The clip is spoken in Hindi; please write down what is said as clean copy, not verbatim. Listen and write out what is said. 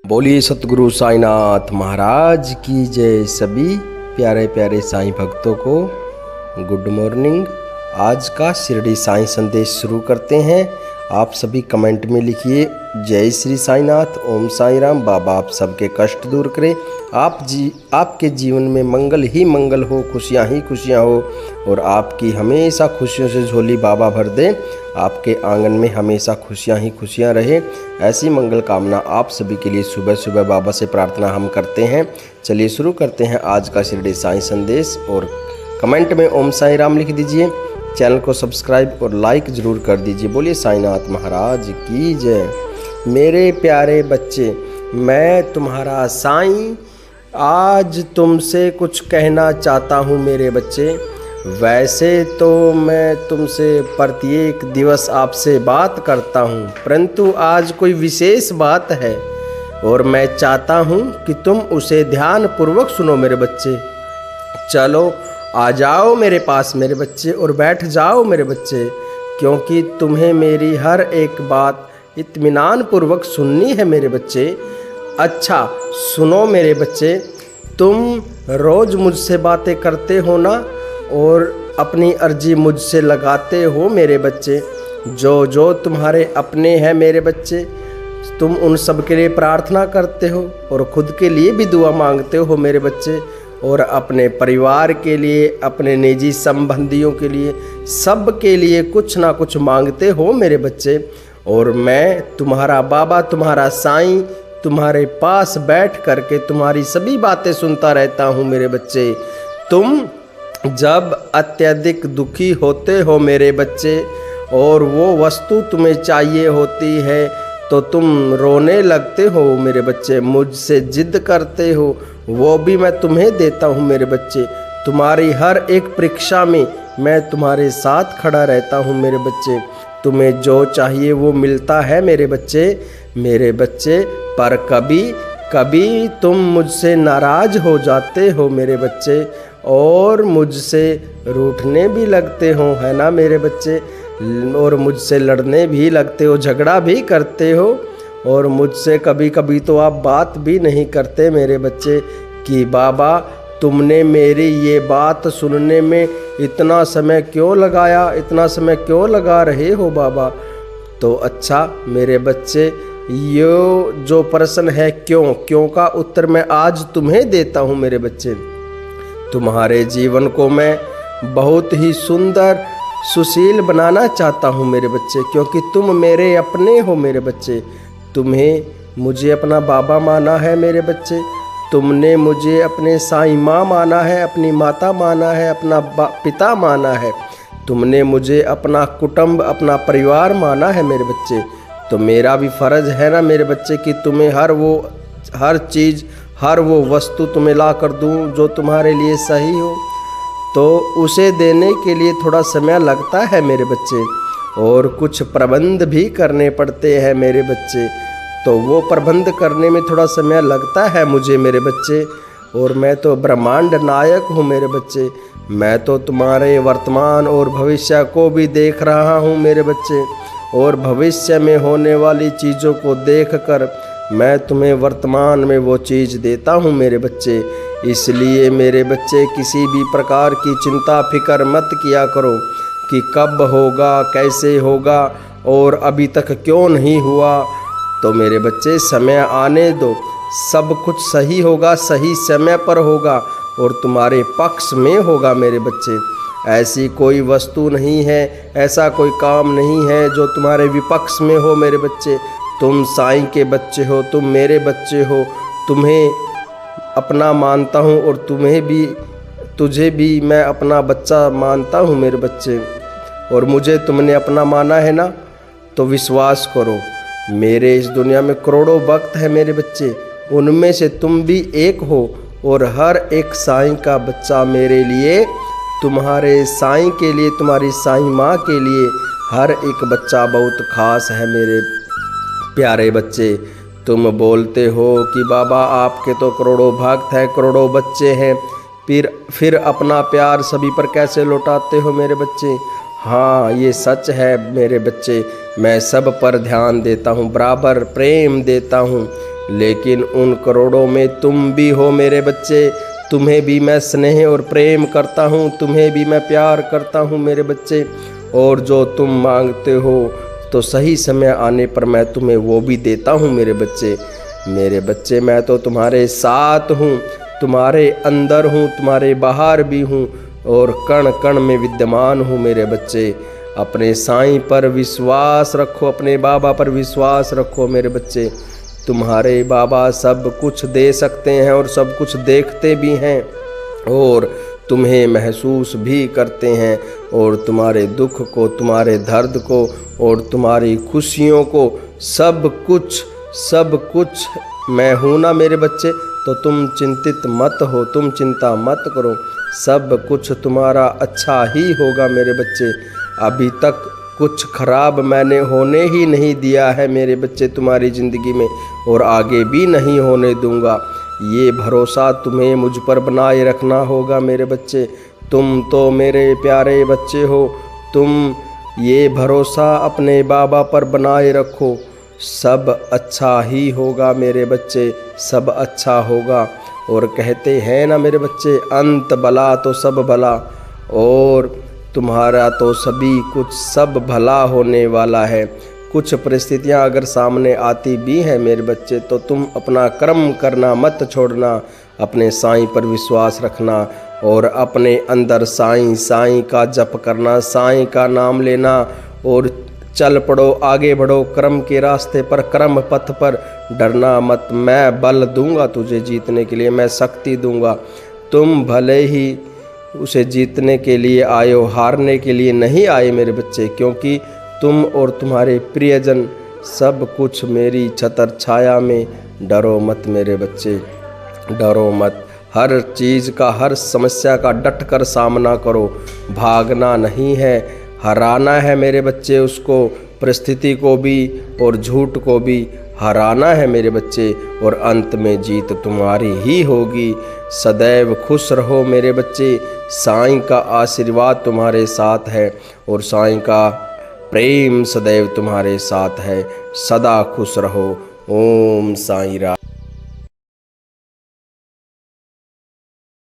बोलिए सतगुरु साईनाथ महाराज की जय। सभी प्यारे प्यारे साईं भक्तों को गुड मॉर्निंग। आज का शिरडी साईं संदेश शुरू करते हैं। आप सभी कमेंट में लिखिए जय श्री साईनाथ, ओम साई राम। बाबा आप सबके कष्ट दूर करें, आपके जीवन में मंगल ही मंगल हो, खुशियाँ ही खुशियाँ हो और आपकी हमेशा खुशियों से झोली बाबा भर दें। आपके आंगन में हमेशा खुशियाँ ही खुशियाँ रहे, ऐसी मंगल कामना आप सभी के लिए सुबह सुबह बाबा से प्रार्थना हम करते हैं। चलिए शुरू करते हैं आज का शिरडी साईं संदेश। और कमेंट में ओम साई राम लिख दीजिए, चैनल को सब्सक्राइब और लाइक ज़रूर कर दीजिए। बोलिए साईनाथ महाराज की जय। मेरे प्यारे बच्चे, मैं तुम्हारा साईं आज तुमसे कुछ कहना चाहता हूँ। मेरे बच्चे, वैसे तो मैं तुमसे प्रत्येक दिवस आपसे बात करता हूँ, परंतु आज कोई विशेष बात है और मैं चाहता हूँ कि तुम उसे ध्यानपूर्वक सुनो। मेरे बच्चे, चलो आ जाओ मेरे पास मेरे बच्चे और बैठ जाओ मेरे बच्चे, क्योंकि तुम्हें मेरी हर एक बात इत्मीनान पूर्वक सुननी है मेरे बच्चे। अच्छा सुनो मेरे बच्चे, तुम रोज़ मुझसे बातें करते हो ना और अपनी अर्जी मुझसे लगाते हो मेरे बच्चे। जो जो तुम्हारे अपने हैं मेरे बच्चे, तुम उन सब के लिए प्रार्थना करते हो और ख़ुद के लिए भी दुआ मांगते हो मेरे बच्चे, और अपने परिवार के लिए, अपने निजी संबंधियों के लिए, सब के लिए कुछ ना कुछ मांगते हो मेरे बच्चे। और मैं तुम्हारा बाबा, तुम्हारा साईं तुम्हारे पास बैठ करके तुम्हारी सभी बातें सुनता रहता हूँ मेरे बच्चे। तुम जब अत्यधिक दुखी होते हो मेरे बच्चे और वो वस्तु तुम्हें चाहिए होती है तो तुम रोने लगते हो मेरे बच्चे, मुझसे जिद करते हो, वो भी मैं तुम्हें देता हूँ मेरे बच्चे। तुम्हारी हर एक परीक्षा में मैं तुम्हारे साथ खड़ा रहता हूँ मेरे बच्चे। तुम्हें जो चाहिए वो मिलता है मेरे बच्चे। मेरे बच्चे, पर कभी कभी तुम मुझसे नाराज़ हो जाते हो मेरे बच्चे और मुझसे रूठने भी लगते हो, है ना मेरे बच्चे, और मुझसे लड़ने भी लगते हो, झगड़ा भी करते हो, और मुझसे कभी कभी तो आप बात भी नहीं करते मेरे बच्चे कि बाबा तुमने मेरी ये बात सुनने में इतना समय क्यों लगाया, इतना समय क्यों लगा रहे हो बाबा। तो अच्छा मेरे बच्चे, ये जो प्रश्न है क्यों का उत्तर मैं आज तुम्हें देता हूँ मेरे बच्चे। तुम्हारे जीवन को मैं बहुत ही सुंदर सुशील बनाना चाहता हूँ मेरे बच्चे, क्योंकि तुम मेरे अपने हो मेरे बच्चे। तुम्हें मुझे अपना बाबा माना है मेरे बच्चे, तुमने मुझे अपने साईं माँ माना है, अपनी माता माना है, अपना पिता माना है, तुमने मुझे अपना कुटुंब, अपना परिवार माना है मेरे बच्चे। तो मेरा भी फ़र्ज़ है ना मेरे बच्चे कि तुम्हें हर चीज़, हर वो वस्तु तुम्हें ला कर दूँ जो तुम्हारे लिए सही हो। तो उसे देने के लिए थोड़ा समय लगता है मेरे बच्चे और कुछ प्रबंध भी करने पड़ते हैं मेरे बच्चे। तो वो प्रबंध करने में थोड़ा समय लगता है मुझे मेरे बच्चे। और मैं तो ब्रह्मांड नायक हूँ मेरे बच्चे, मैं तो तुम्हारे वर्तमान और भविष्य को भी देख रहा हूँ मेरे बच्चे, और भविष्य में होने वाली चीज़ों को देखकर मैं तुम्हें वर्तमान में वो चीज़ देता हूँ मेरे बच्चे। इसलिए मेरे बच्चे, किसी भी प्रकार की चिंता फिक्र मत किया करो कि कब होगा, कैसे होगा और अभी तक क्यों नहीं हुआ। तो मेरे बच्चे, समय आने दो, सब कुछ सही होगा, सही समय पर होगा और तुम्हारे पक्ष में होगा मेरे बच्चे। ऐसी कोई वस्तु नहीं है, ऐसा कोई काम नहीं है जो तुम्हारे विपक्ष में हो मेरे बच्चे। तुम साईं के बच्चे हो, तुम मेरे बच्चे हो, तुम्हें अपना मानता हूँ और तुझे भी मैं अपना बच्चा मानता हूँ मेरे बच्चे। और मुझे तुमने अपना माना है ना, तो विश्वास करो, मेरे इस दुनिया में करोड़ों भक्त हैं मेरे बच्चे, उनमें से तुम भी एक हो। और हर एक साईं का बच्चा मेरे लिए, तुम्हारे साईं के लिए, तुम्हारी साईं माँ के लिए हर एक बच्चा बहुत खास है मेरे प्यारे बच्चे। तुम बोलते हो कि बाबा आपके तो करोड़ों भक्त हैं, करोड़ों बच्चे हैं, फिर अपना प्यार सभी पर कैसे लौटाते हो मेरे बच्चे। हाँ ये सच है मेरे बच्चे, मैं सब पर ध्यान देता हूँ, बराबर प्रेम देता हूँ, लेकिन उन करोड़ों में तुम भी हो मेरे बच्चे। तुम्हें भी मैं स्नेह और प्रेम करता हूँ, तुम्हें भी मैं प्यार करता हूँ मेरे बच्चे। और जो तुम मांगते हो तो सही समय आने पर मैं तुम्हें वो भी देता हूँ मेरे बच्चे। मेरे बच्चे, मैं तो तुम्हारे साथ हूँ, तुम्हारे अंदर हूँ, तुम्हारे बाहर भी हूँ और कण कण में विद्यमान हूँ मेरे बच्चे। अपने साईं पर विश्वास रखो, अपने बाबा पर विश्वास रखो मेरे बच्चे। तुम्हारे बाबा सब कुछ दे सकते हैं और सब कुछ देखते भी हैं और तुम्हें महसूस भी करते हैं, और तुम्हारे दुख को, तुम्हारे दर्द को और तुम्हारी खुशियों को सब कुछ मैं हूँ ना मेरे बच्चे। तो तुम चिंतित मत हो, तुम चिंता मत करो, सब कुछ तुम्हारा अच्छा ही होगा मेरे बच्चे। अभी तक कुछ खराब मैंने होने ही नहीं दिया है मेरे बच्चे तुम्हारी ज़िंदगी में, और आगे भी नहीं होने दूंगा। ये भरोसा तुम्हें मुझ पर बनाए रखना होगा मेरे बच्चे। तुम तो मेरे प्यारे बच्चे हो, तुम ये भरोसा अपने बाबा पर बनाए रखो। सब अच्छा ही होगा मेरे बच्चे, सब अच्छा होगा। और कहते हैं ना मेरे बच्चे, अंत भला तो सब भला, और तुम्हारा तो सभी कुछ सब भला होने वाला है। कुछ परिस्थितियां अगर सामने आती भी हैं मेरे बच्चे, तो तुम अपना कर्म करना मत छोड़ना, अपने साईं पर विश्वास रखना और अपने अंदर साईं साईं का जप करना, साईं का नाम लेना और चल पड़ो, आगे बढ़ो कर्म के रास्ते पर, कर्म पथ पर। डरना मत, मैं बल दूंगा तुझे जीतने के लिए, मैं शक्ति दूंगा। तुम भले ही उसे जीतने के लिए आए हो, हारने के लिए नहीं आए मेरे बच्चे, क्योंकि तुम और तुम्हारे प्रियजन सब कुछ मेरी छतर छाया में। डरो मत मेरे बच्चे, डरो मत। हर चीज़ का, हर समस्या का डट कर सामना करो। भागना नहीं है, हराना है मेरे बच्चे उसको, परिस्थिति को भी और झूठ को भी हराना है मेरे बच्चे, और अंत में जीत तुम्हारी ही होगी। सदैव खुश रहो मेरे बच्चे, साईं का आशीर्वाद तुम्हारे साथ है और साईं का प्रेम सदैव तुम्हारे साथ है। सदा खुश रहो। ओम साईं राम।